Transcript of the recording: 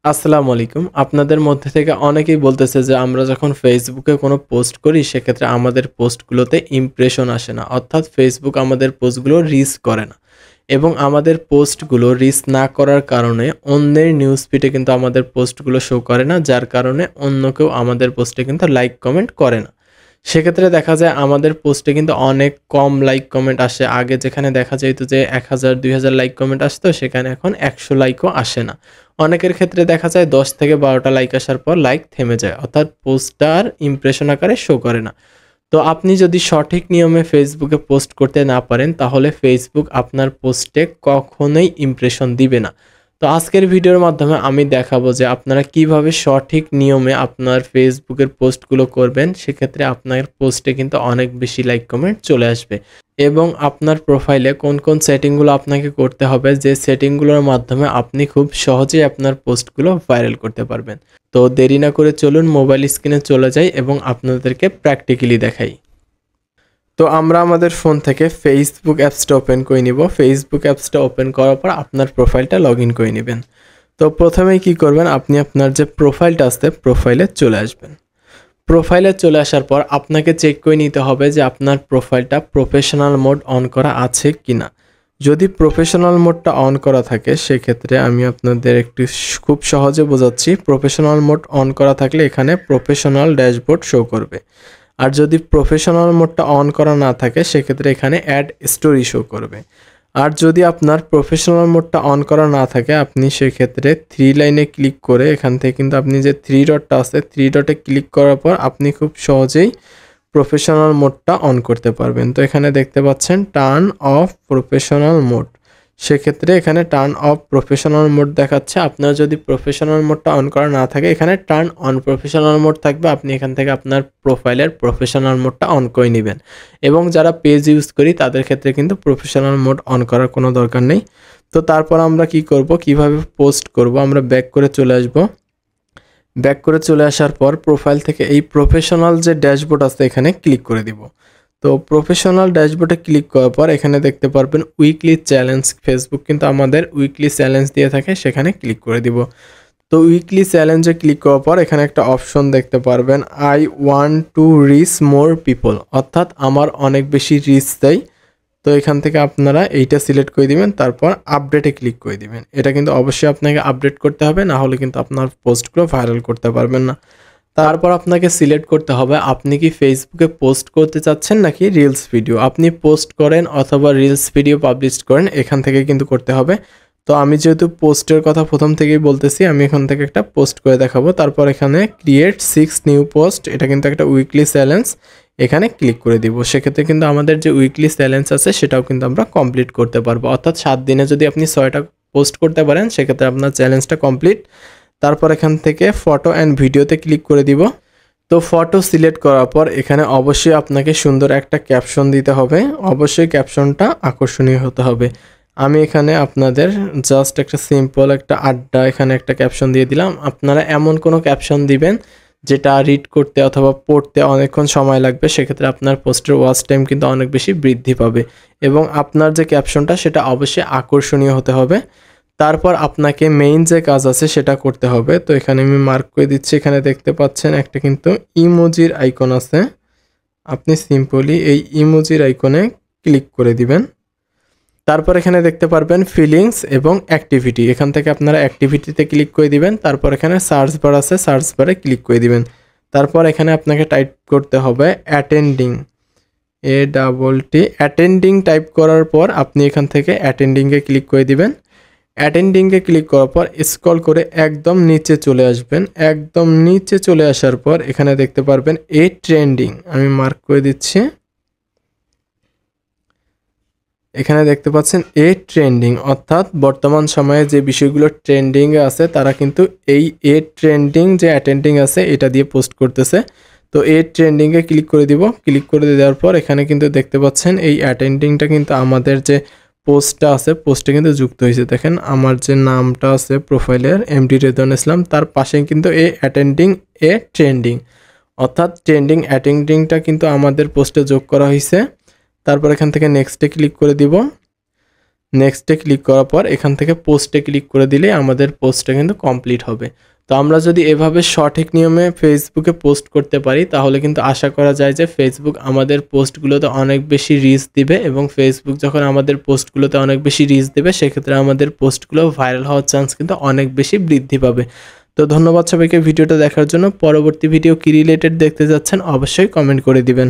আসসালামু আলাইকুম। আপনাদের মধ্যে থেকে অনেকেই বলতেছে যে আমরা যখন ফেসবুকে কোনো পোস্ট করি সেক্ষেত্রে আমাদের পোস্টগুলোতে ইমপ্রেশন আসে না। অর্থাৎ ফেসবুক আমাদের পোস্টগুলো রিচ করে না। এবং আমাদের পোস্টগুলো রিচ না করার কারণে অন্যের নিউজ ফিডে কিন্তু আমাদের পোস্টগুলো শো করে না। যার কারণে অন্য কেউ আমাদের পোস্টে কিন্তু লাইক কমেন্ট করে না। সেক্ষেত্রে দেখা যায় আমাদের পোস্টে কিন্তু অনেক কম লাইক কমেন্ট আসে। আগে যেখানে দেখা যাইত যে ১,০০০ ২,০০০ লাইক কমেন্ট আসতো সেখানে এখন ১০০ লাইকও আসে না। অনেকের ক্ষেত্রে দেখা যায় ১০ থেকে ১২টা লাইক আসার পর লাইক থেমে যায়। অর্থাৎ পোস্টটা আর ইমপ্রেশন আকারে শো করে না। তো আপনি যদি সঠিক নিয়মে ফেসবুকে পোস্ট করতে না পারেন তাহলে ফেসবুক আপনার পোস্টে কখনোই ইমপ্রেশন দিবে না। তো আজকের ভিডিওর মাধ্যমে আমি দেখাবো যে আপনারা কিভাবে সঠিক নিয়মে আপনার ফেসবুকের পোস্টগুলো করবেন। সেক্ষেত্রে আপনার পোস্টে কিন্তু অনেক বেশি লাইক কমেন্ট চলে আসবে। এবং আপনার প্রোফাইলে কোন কোন সেটিংগুলো আপনাকে করতে হবে, যে সেটিংগুলোর মাধ্যমে আপনি খুব সহজেই আপনার পোস্টগুলো ভাইরাল করতে পারবেন। তো দেরি না করে চলুন মোবাইল স্ক্রিনে চলে যাই এবং আপনাদেরকে প্র্যাকটিক্যালি দেখাই। তো আমরা আমাদের ফোন থেকে ফেসবুক অ্যাপসটা ওপেন করে নিব। ফেসবুক অ্যাপসটা ওপেন করার পর আপনার প্রোফাইলটা লগ ইন করে নেবেন। তো প্রথমেই কি করবেন, আপনি আপনার যে প্রোফাইলটা আছে প্রোফাইলে চলে আসবেন। প্রোফাইলে চলে আসার পর আপনাকে চেক করে নিতে হবে যে আপনার প্রোফাইলটা প্রফেশনাল মোড অন করা আছে কিনা। যদি প্রফেশনাল মোডটা অন করা থাকে সেক্ষেত্রে আমি আপনাদের একটু খুব সহজে বোঝাচ্ছি। প্রফেশনাল মোড অন করা থাকলে এখানে প্রফেশনাল ড্যাশবোর্ড শো করবে। আর যদি প্রফেশনাল মোডটা অন করা না থাকে সেক্ষেত্রে এখানে অ্যাড স্টোরি শো করবে। আর যদি আপনার প্রফেশনাল মোডটা অন করা না থাকে আপনি সেক্ষেত্রে থ্রি লাইনে ক্লিক করে এখান থেকে কিন্তু আপনি যে থ্রি ডটটা আছে থ্রি ডটে ক্লিক করার পর আপনি খুব সহজেই প্রফেশনাল মোডটা অন করতে পারবেন। তো এখানে দেখতে পাচ্ছেন টার্ন অফ প্রফেশনাল মোড। সেক্ষেত্রে এখানে টার্ন অফ প্রফেশনাল মোড দেখাচ্ছে। আপনার যদি প্রফেশনাল মোডটা অন করা না থাকে এখানে টার্ন অন প্রফেশনাল মোড থাকবে। আপনি এখান থেকে আপনার প্রোফাইলের প্রফেশনাল মোডটা অন করে নেবেন। এবং যারা পেজ ইউজ করি তাদের ক্ষেত্রে কিন্তু প্রফেশনাল মোড অন করার কোনো দরকার নেই। তো তারপর আমরা কি করব, কিভাবে পোস্ট করব, আমরা ব্যাক করে চলে আসব। ব্যাক করে চলে আসার পর প্রোফাইল থেকে এই প্রফেশনাল যে ড্যাশবোর্ড আছে এখানে ক্লিক করে দিব। তো প্রফেশনাল ড্যাশবোর্ডে ক্লিক করার পর এখানে দেখতে পারবেন উইকলি চ্যালেঞ্জ। ফেসবুক কিন্তু আমাদের উইকলি চ্যালেঞ্জ দিয়ে থাকে, সেখানে ক্লিক করে দিব। তো উইকলি চ্যালেঞ্জে ক্লিক করার পর এখানে একটা অপশন দেখতে পারবেন, I want to reach more people, অর্থাৎ আমার অনেক বেশি রিচ দেয়। তো এখান থেকে আপনারা এইটা সিলেক্ট করে দিবেন, তারপর আপডেটে ক্লিক করে দিবেন। এটা কিন্তু অবশ্যই আপনাকে আপডেট করতে হবে, না হলে কিন্তু আপনার পোস্টগুলো ভাইরাল করতে পারবেন না। তারপর আপনাকে সিলেক্ট করতে হবে আপনি কি ফেসবুকে পোস্ট করতে চাচ্ছেন নাকি রিলস ভিডিও। আপনি পোস্ট করেন অথবা রিলস ভিডিও পাবলিশ করেন, এখান থেকে কিন্তু করতে হবে। তো আমি যেহেতু পোস্টের কথা প্রথম থেকেই বলতেছি, আমি এখান থেকে একটা পোস্ট করে দেখাবো। তারপর এখানে ক্রিয়েট 6 নিউ পোস্ট, এটা কিন্তু একটা উইকলি চ্যালেঞ্জ, এখানে ক্লিক করে দিব। সেক্ষেত্রে কিন্তু আমাদের যে উইকলি চ্যালেঞ্জ আছে সেটাও কিন্তু আমরা কমপ্লিট করতে পারবো। অর্থাৎ 7 দিনে যদি আপনি 6টা পোস্ট করতে পারেন সেক্ষেত্রে আপনার চ্যালেঞ্জটা কমপ্লিট। তারপর এখান থেকে ফটো অ্যান্ড ভিডিওতে ক্লিক করে দিব। তো ফটো সিলেক্ট করার পর এখানে অবশ্যই আপনাকে সুন্দর একটা ক্যাপশন দিতে হবে। অবশ্যই ক্যাপশনটা আকর্ষণীয় হতে হবে। আমি এখানে আপনাদের জাস্ট একটা সিম্পল একটা আড্ডা এখানে একটা ক্যাপশন দিয়ে দিলাম। আপনারা এমন কোনো ক্যাপশন দিবেন যেটা রিড করতে অথবা পড়তে অনেকক্ষণ সময় লাগবে, সেক্ষেত্রে আপনার পোস্টের ওয়াচ টাইম কিন্তু অনেক বেশি বৃদ্ধি পাবে। এবং আপনার যে ক্যাপশনটা সেটা অবশ্যই আকর্ষণীয় হতে হবে। তারপর আপনাকে মেইন যে কাজ আছে সেটা করতে হবে। তো এখানে আমি মার্ক করে দিচ্ছি, এখানে দেখতে পাচ্ছেন একটা কিন্তু ইমোজির আইকন আছে। আপনি সিম্পলি এই ইমোজির আইকনে ক্লিক করে দিবেন। তারপর এখানে দেখতে পারবেন ফিলিংস এবং অ্যাক্টিভিটি, এখান থেকে আপনারা অ্যাক্টিভিটিতে ক্লিক করে দিবেন। তারপর এখানে সার্চ বার আছে, সার্চ বারে ক্লিক করে দিবেন। তারপর এখানে আপনাকে টাইপ করতে হবে অ্যাটেন্ডিং, অ্যাটেন্ডিং টাইপ করার পর আপনি এখান থেকে অ্যাটেন্ডিংয়ে ক্লিক করে দিবেন। অ্যাটেন্ডিংয়ে ক্লিক করার পর স্ক্রল করে একদম নিচে চলে আসবেন। একদম নিচে চলে আসার পর এখানে দেখতে পারবেন এ ট্রেন্ডিং, আমি মার্ক করে দিচ্ছি। এখানে দেখতে পাচ্ছেন এ ট্রেন্ডিং, অর্থাৎ বর্তমান সময়ে যে বিষয়গুলো ট্রেন্ডিংয়ে আছে তারা কিন্তু এই এ ট্রেন্ডিং যে অ্যাটেন্ডিং আছে এটা দিয়ে পোস্ট করতেছে। তো এ ট্রেন্ডিংয়ে ক্লিক করে দিব। ক্লিক করে দেওয়ার পর এখানে কিন্তু দেখতে পাচ্ছেন এই অ্যাটেন্ডিংটা কিন্তু আমাদের যে পোস্টটা আছে পোস্টে কিন্তু যুক্ত হয়েছে। দেখেন আমার যে নামটা আছে প্রোফাইলের এমডি রেদওয়ান ইসলাম, তার পাশে কিন্তু এ অ্যাটেন্ডিং এ ট্রেন্ডিং, অর্থাৎ ট্রেন্ডিং অ্যাটেন্ডিংটা কিন্তু আমাদের পোস্টে যোগ করা হয়েছে। তারপর এখান থেকে নেক্সটে ক্লিক করে দিব। নেক্সটে ক্লিক করার পর এখান থেকে পোস্টে ক্লিক করে দিলে আমাদের পোস্টটা কিন্তু কমপ্লিট হবে। তো আমরা যদি এভাবে সঠিক নিয়মে ফেসবুকে পোস্ট করতে পারি তাহলে কিন্তু আশা করা যায় যে ফেসবুক আমাদের পোস্টগুলোতে অনেক বেশি রিচ দিবে, এবং ফেসবুক যখন আমাদের পোস্টগুলোতে অনেক বেশি রিচ দেবে সেক্ষেত্রে আমাদের পোস্টগুলো ভাইরাল হওয়ার চান্স কিন্তু অনেক বেশি বৃদ্ধি পাবে। তো ধন্যবাদ সবাইকে ভিডিওটা দেখার জন্য। পরবর্তী ভিডিও কি রিলেটেড দেখতে যাচ্ছেন অবশ্যই কমেন্ট করে দিবেন।